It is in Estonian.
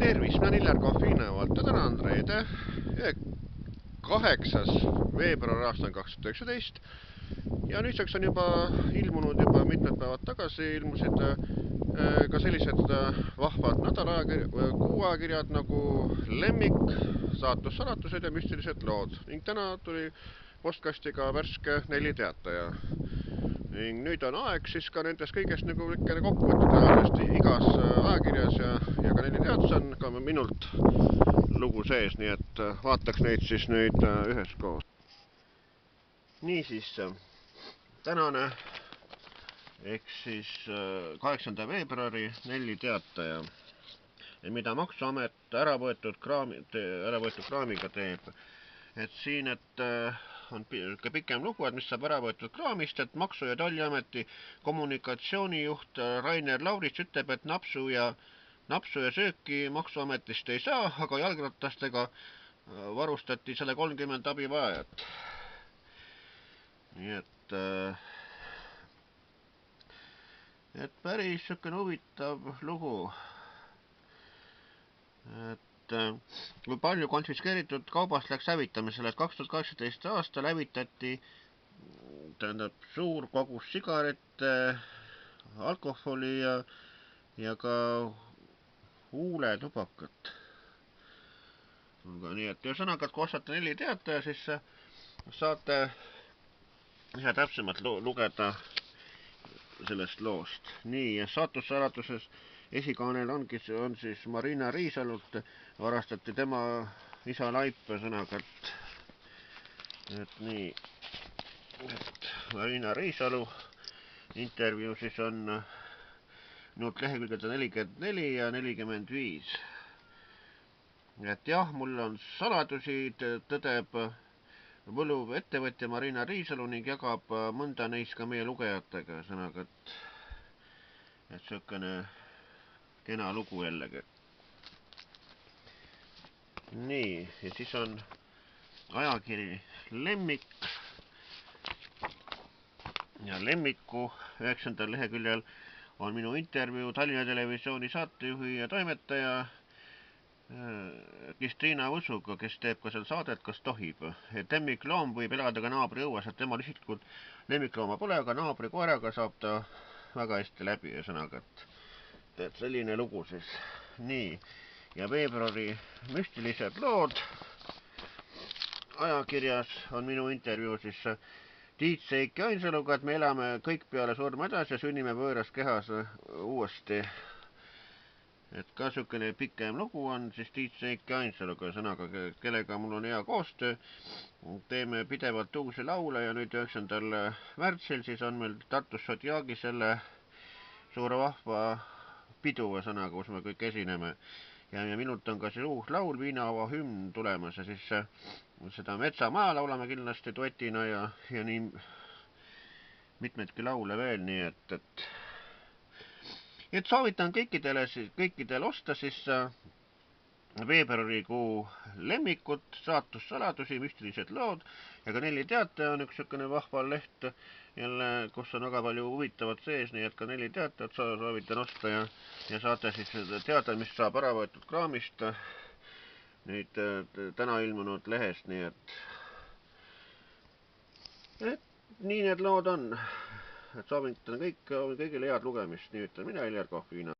Tervist, mä Iljar Kohvina valta täna on reede 8. veebruar aastal 2019 ja nüüdseks on juba ilmunud juba mitmed päevad tagasi ilmusid ka sellised vahvad kuuajakirjad nagu Lemmik, saatussalatused ja müstilised lood ning täna tuli postkasti ka värske 4 teataja. Ning nüüd on aeg siis ka nendest kõigest nagu kokku võtta igas ajakirjas ja ka 4 teatas on ka minult lugu sees, nii et vaataks neid siis nüüd üheskoos. Niisiis, tänane ehk siis 8. veebruari 4 teataja, mida Maksuamet ära võetud kraamiga teeb. Et siin, on pikem lugu, et mis saab ära võetud kraamist, et Maksu- ja Tolliameti kommunikatsioonijuht Rainer Laurits ütleb, et napsu ja sööki Maksuametist ei saa, aga jalgratastega varustati 130 abivajajat. Nii et päris sükene huvitav lugu. Kui palju konfiskeeritud kaubast läks hävitamisele, et 2018 aastal hävitati suur kogus sigarette, alkoholi ja ka huuletubakat. Nii et ühesõnaga, kui ostate 4 teataja, siis saate ühe täpsemalt lugeda sellest loost. Nii, ja saatussaladuses esikaanel on siis Marina Riisalult, varastati tema isa laip, sõnaga, et nii, et Marina Riisalu intervjuu siis on nüüd lehekülgede 44 ja 45. Et jah, mul on saladusi, tõdeb võluv ettevõtja Marina Riisalu ning jagab mõnda neist ka meie lugejatega, sõnaga, et söökene kena lugu jällegi. Nii, ja siis on ajakiri Lemmik ja Lemmiku 9. leheküljel on minu intervjuu Tallinna Televisiooni saatejuhi ja toimetaja Kristiina Võsuga, kes teeb ka seal saadet Kas tohib. Et lemmikloom võib elada ka naabri õues, et temal isiklikult lemmiklooma pole, aga naabri koeraga saab ta väga hästi läbi, sõnaga, et selline lugu siis. Nii, ja veebruari müstilised lood ajakirjas on minu intervjuu siis Tiit Seiki Ainsaluga, et me elame kõik peale surma edasi ja sünnime võõras kehas uuesti. Et ka sükene pikem lugu on siis Tiit Seiki Ainsaluga, sõnaga, kellega mul on hea koostöö. Teeme pidevalt uusi laule ja nüüd 9. märtsil siis on meil Tartus Sotjagi selle suure vahva pidu, sõnaga, kus me kõik esineme. Ja minult on ka see uus laul, Viinaava hümn tulemas ja siis seda Metsamaja laulame kindlasti duetina ja nii mitmeidki laule veel, nii et soovitan kõikidel osta siis veebruarikuu Lemmikut, saatussaladusi, müstilised lood ja ka 4 teataja on üks sükene vahva leht jälle, kus on väga palju huvitavat sees, nii et ka 4 teatajat soovitan osta ja saate siis teada, mis saab ära võetud kraamist nüüd täna ilmunud lehest, nii et nii need lood on. Et soovitan kõigile head lugemist, nii ütlen mina, Iljar Kohvina.